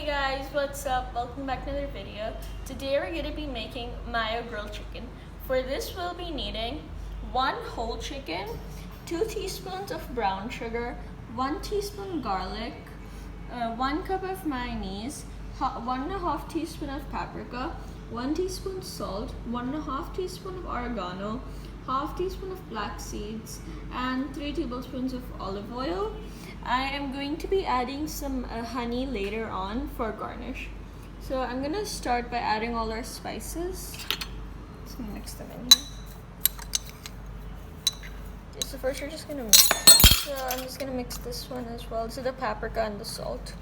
guys, what's up? Welcome back to another video. Today we're going to be making mayo grilled chicken. For this we'll be needing 1 whole chicken, 2 teaspoons of brown sugar, 1 teaspoon garlic, 1 cup of mayonnaise, 1.5 teaspoon of paprika, 1 teaspoon salt, 1.5 teaspoon of oregano, 1/2 teaspoon of black seeds, and 3 tablespoons of olive oil. I am going to be adding some honey later on for garnish. So I'm gonna start by adding all our spices. Let's mix them in here. Okay, so first we're just gonna mix. So I'm just gonna mix this one as well. So the paprika and the salt.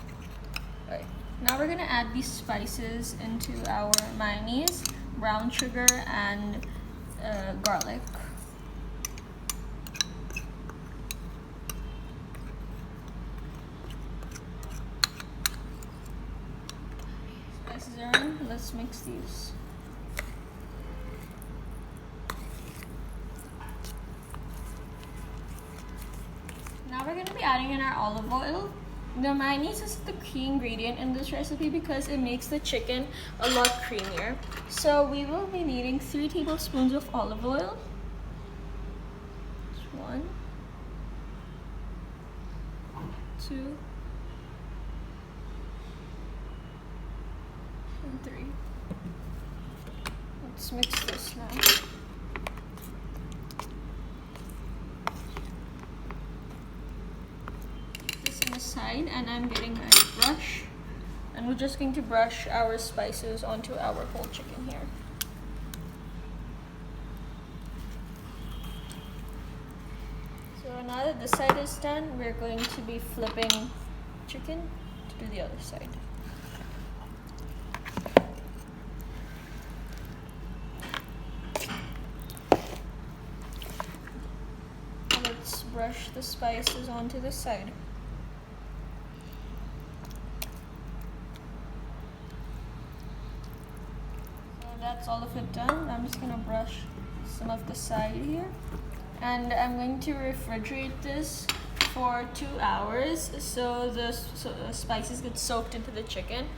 Alright. Now we're gonna add these spices into our mayonnaise, brown sugar, and garlic. Spices are in. Let's mix these. Now we're going to be adding in our olive oil. The mayonnaise is the key ingredient in this recipe because it makes the chicken a lot creamier. So we will be needing 3 tablespoons of olive oil. 1, 2, and 3. Let's mix this now. Side, and I'm getting a brush, and we're just going to brush our spices onto our whole chicken here. So now that this side is done, we're going to be flipping chicken to do the other side. Let's brush the spices onto the side. That's all of it done. I'm just gonna brush some of the side here, and I'm going to refrigerate this for 2 hours so the spices get soaked into the chicken,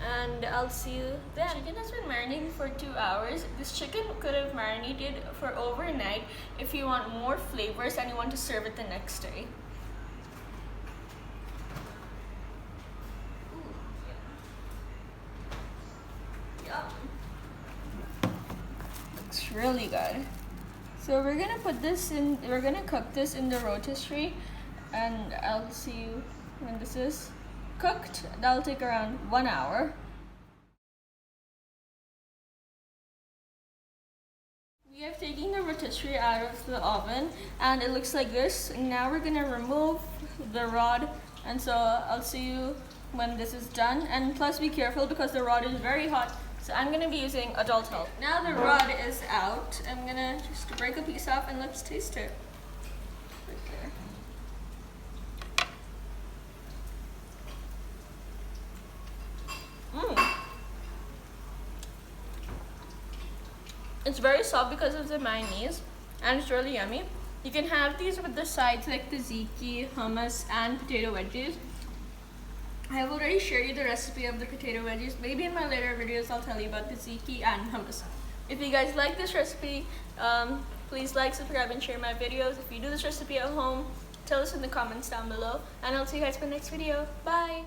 and I'll see you then. Chicken has been marinating for 2 hours. This chicken could have marinated for overnight if you want more flavors and you want to serve it the next day. Really good. So we're gonna put this in, we're gonna cook this in the rotisserie, and I'll see you when this is cooked. That'll take around 1 hour. We have taken the rotisserie out of the oven and it looks like this. Now we're gonna remove the rod, and so I'll see you when this is done. And plus be careful because the rod is very hot. So I'm gonna be using adult help. Now the rod is out, I'm gonna just break a piece off and let's taste it. Right there. It's very soft because of the mayonnaise, and it's really yummy. You can have these with the sides like tzatziki, hummus, and potato wedges. I have already shared you the recipe of the potato wedges. Maybe in my later videos I'll tell you about the tzatziki and hummus. If you guys like this recipe, please like, subscribe, and share my videos. If you do this recipe at home, tell us in the comments down below. And I'll see you guys in the next video. Bye!